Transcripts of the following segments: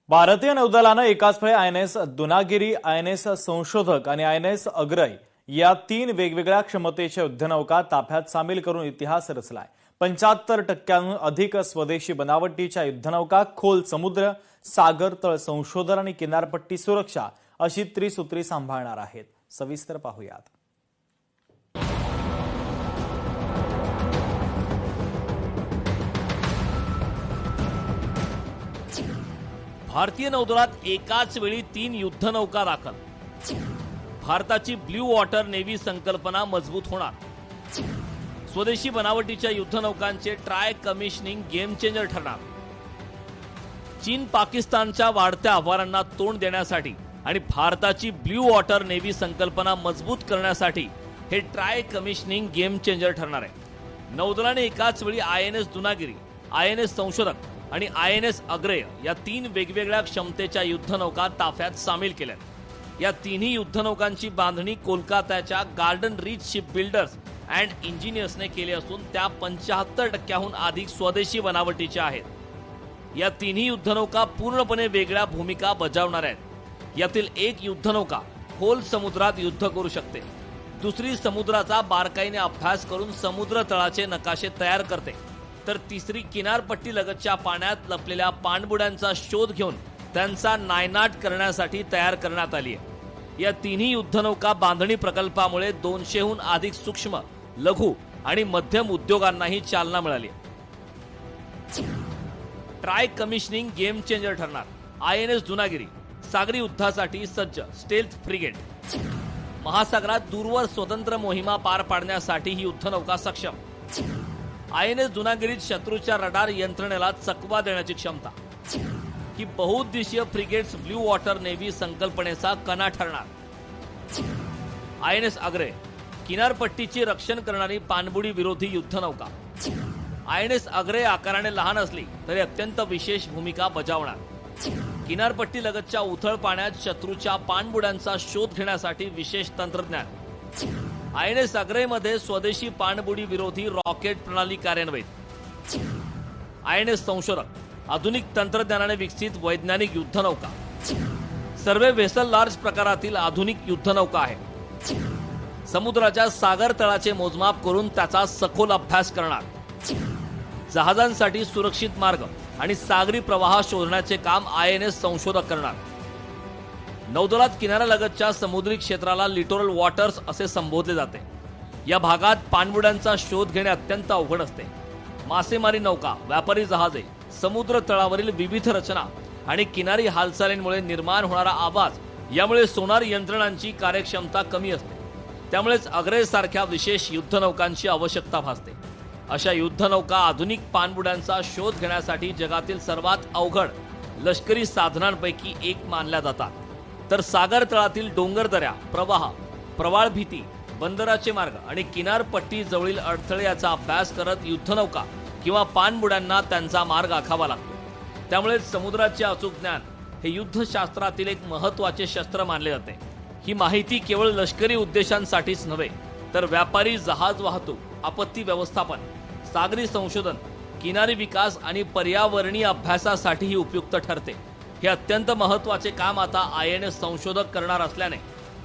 भारतीय नौदलानं एकाच वेळी आयएनएस दुनागिरी, आयएनएस संशोधक आणि आयएनएस अग्रय या 3 वेगवेगळ्या क्षमतेच्या युद्धनौका ताफ्यात सामील करून इतिहास रचलाय। 75% अधिक स्वदेशी बनावटीच्या युद्धनौका खोल समुद्र, सागर तळ संशोधन आणि किनारपट्टी सुरक्षा अशी त्रिसूत्री सांभाळणार आहेत। सविस्तर पाहूयात। भारतीय नौदलात एकाच वेळी 3 युद्धनौका दाखल। भारताची ब्ल्यू वॉटर नेव्ही संकल्पना मजबूत होणार। स्वदेशी बनावटीच्या युद्धनौकांचे ट्राय कमिशनिंग गेम चेंजर ठरणार। चीन पाकिस्तानच्या वाढत्या आव्हानांना तोंड देण्यासाठी आणि भारताची ब्ल्यू वॉटर नेव्ही संकल्पना मजबूत करण्यासाठी हे ट्राय कमिशनिंग गेम चेंजर ठरणार आहे। नौदलाने एकाच वेळी आयएनएस दुनागिरी, आयएनएस संशोधक आणि आयएनएस अग्रय या 3 वेगवेगळ्या क्षमतेच्या युद्धनौका ताफ्यात सामील केल्यात। या तिन्ही युद्धनौकांची बांधणी कोलकात्याच्या Garden Reach Ship Builders and इंजिनियर्सने केली असून त्या 75%हून अधिक स्वदेशी बनावटीच्या आहेत। या तिन्ही युद्धनौका पूर्णपणे वेगळ्या भूमिका बजावणार आहेत। यातील एक युद्धनौका खोल समुद्रात युद्ध करू शकते, दुसरी समुद्राचा बारकाईने अभ्यास करून समुद्र तळाचे नकाशे तयार करते, तर तिसरी किनारपट्टी लगतच्या पाण्यात लपलेल्या पाणबुड्यांचा शोध घेऊन त्यांचा नायनाट करण्यासाठी तयार करण्यात आली आहे। या तिन्ही युद्धनौका बांधणी प्रकल्पामुळे 200हून अधिक सूक्ष्म, लघु आणि मध्यम उद्योगांनाही चालना मिळाली आहे। ट्राय कमिशनिंग गेम चेंजर ठरणार। आयएनएस दुनागिरी सागरी युद्धासाठी सज्ज स्टेल्थ फ्रिगेट। महासागरात दूरवर स्वतंत्र मोहिमा पार पाडण्यासाठी ही युद्धनौका सक्षम। आयएनएस दुनागिरीत शत्रूच्या रडार यंत्रणेला चकवा देण्याची क्षमता। ही बहुउद्देशीय फ्रिगेट्स ब्ल्यू वॉटर नेव्ही संकल्पनेचा कणा ठरणार। आयएनएस अग्रय किनारपट्टीचे रक्षण करणारी पाणबुडी विरोधी युद्धनौका। आयएनएस अग्रय आकाराने लहान असली तरी अत्यंत विशेष भूमिका बजावणार। किनारपट्टी लगतच्या उथळ पाण्यात शत्रूच्या पाणबुड्यांचा शोध घेण्यासाठी विशेष तंत्रज्ञान। आयएनएस अग्रय मध्ये स्वदेशी पाणबुडी विरोधी रॉकेट प्रणाली कार्यान्वित। आयएनएस संशोधक आधुनिक तंत्रज्ञानाने विकसित वैज्ञानिक युद्धनौका। सर्वे वेसल लार्ज प्रकारातील आधुनिक युद्धनौका आहे। समुद्राच्या सागर तळाचे मोजमाप करून त्याचा सखोल अभ्यास करणार। जहाजांसाठी सुरक्षित मार्ग आणि सागरी प्रवाह शोधण्याचे काम आयएनएस संशोधक करणार। नौदलात किनाऱ्यालगतच्या समुद्री क्षेत्राला लिटोरल वॉटर्स असे संबोधले जाते। या भागात पाणबुड्यांचा शोध घेणे अत्यंत अवघड असते। मासेमारी नौका, व्यापारी जहाजे, समुद्र तळावरील विविध रचना आणि किनारी हालचालींमुळे निर्माण होणारा आवाज यामुळे सोनार यंत्रणांची कार्यक्षमता कमी असते। त्यामुळेच अग्रय सारख्या विशेष युद्धनौकांची आवश्यकता भासते। अशा युद्धनौका आधुनिक पाणबुड्यांचा शोध घेण्यासाठी जगातील सर्वात अवघड लष्करी साधनांपैकी एक मानल्या जातात। तर सागर तळातील डोंगरदऱ्या, प्रवाह, प्रवाळ भीती, बंदराचे मार्ग आणि किनारपट्टी जवळील अडथळे याचा अभ्यास करत युद्धनौका किंवा पाणबुड्यांना त्यांचा मार्ग आखावा लागतो। त्यामुळे समुद्राचे अचूक ज्ञान हे युद्धशास्त्रातील एक महत्त्वाचे शस्त्र मानले जाते। ही माहिती केवळ लष्करी उद्देशांसाठीच नव्हे तर व्यापारी जहाज वाहतूक, आपत्ती व्यवस्थापन, सागरी संशोधन, किनारी विकास आणि पर्यावरणीय अभ्यासासाठीही उपयुक्त ठरते। हे अत्यंत महत्त्वाचे काम आता आयएनएस संशोधक करणार असल्याने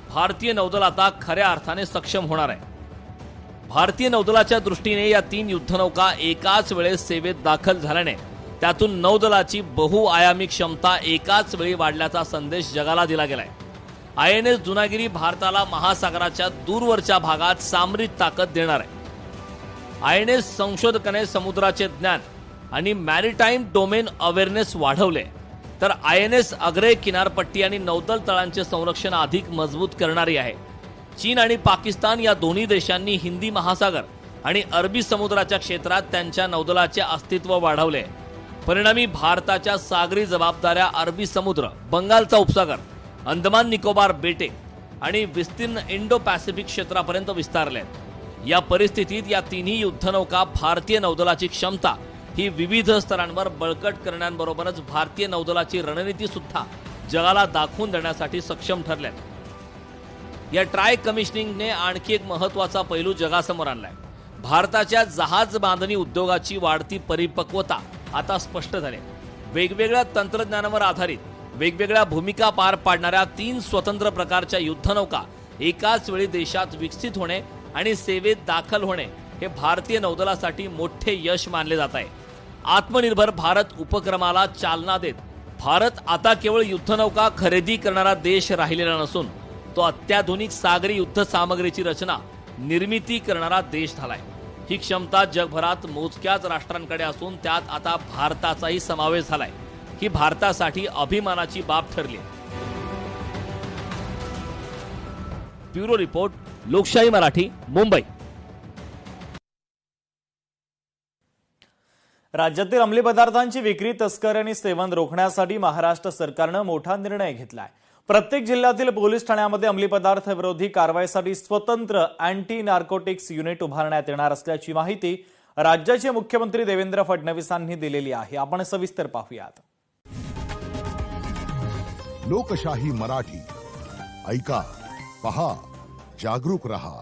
भारतीय नौदल आता खऱ्या अर्थाने सक्षम होणार आहे। भारतीय नौदलाच्या दृष्टीने या 3 युद्धनौका एकाच वेळेस सेवेत दाखल झाल्याने त्यातून नौदलाची बहुआयामी क्षमता एकाच वेळी वाढल्याचा संदेश जगाला दिला गेलाय। आयएनएस दुनागिरी भारताला महासागराच्या दूरवरच्या भागात सामरिक ताकद देणार आहे। आयएनएस संशोधकाने समुद्राचे ज्ञान आणि मॅरिटाईम डोमेन अवेअरनेस वाढवले, तर आयएनएस अग्रय किनारपट्टी आणि नौदल तळांचे संरक्षण अधिक मजबूत करणारी आहे। चीन आणि पाकिस्तान या दोन्ही देशांनी हिंदी महासागर आणि अरबी समुद्राच्या क्षेत्रात त्यांच्या नौदलाचे अस्तित्व वाढवले। परिणामी भारताच्या सागरी जबाबदाऱ्या अरबी समुद्र, बंगालचा उपसागर, अंदमान निकोबार बेटे आणि विस्तीर्ण इंडो पॅसिफिक क्षेत्रापर्यंत विस्तारले। या परिस्थितीत या तिन्ही युद्धनौका भारतीय नौदलाची क्षमता ही विविध स्तरांवर बळकट करण्याबरोबरच भारतीय नौदलाची रणनीती सुद्धा जगाला दाखवून देण्यासाठी सक्षम ठरल्या। या ट्राय कमिशनिंगने आणखी एक महत्त्वाचा पैलू जगासमोर आणलाय। भारताच्या जहाज बांधणी उद्योगाची वाढती परिपक्वता आता स्पष्ट झाली। वेगवेगळ्या तंत्रज्ञानावर आधारित वेगवेगळ्या भूमिका पार पाडणाऱ्या 3 स्वतंत्र प्रकारच्या युद्धनौका एकाच वेळी देशात विकसित होणे आणि सेवेत दाखल होणे हे भारतीय नौदलासाठी मोठे यश मानले जात आहे. आत्मनिर्भर भारत उपक्रमाला चालना देत भारत आता केवळ युद्धनौका खरेदी करणारा देश राहिलेला नसून तो अत्याधुनिक सागरी युद्ध सामग्रीची रचना निर्मिती करणारा देश झालाय. ही क्षमता जगभरात मोजक्याच राष्ट्रांकडे असून त्यात आता भारताचाही समावेश झालाय. ही भारतासाठी अभिमानाची बाब ठरली. ब्युरो रिपोर्ट, लोकशाही मराठी, मुंबई. राज्यातील अंमली पदार्थांची विक्री, तस्करी आणि सेवन रोखण्यासाठी महाराष्ट्र सरकारनं मोठा निर्णय घेतलाय. प्रत्येक जिल्ह्यातील पोलीस ठाण्यामध्ये अंमली पदार्थ विरोधी कारवाईसाठी स्वतंत्र अँटी नार्कोटिक्स युनिट उभारण्यात येणार असल्याची माहिती राज्याचे मुख्यमंत्री देवेंद्र फडणवीसांनी दिलेली आहे. आपण सविस्तर पाहूयात. लोकशाही मराठी ऐका, पहा, जागरूक रहा.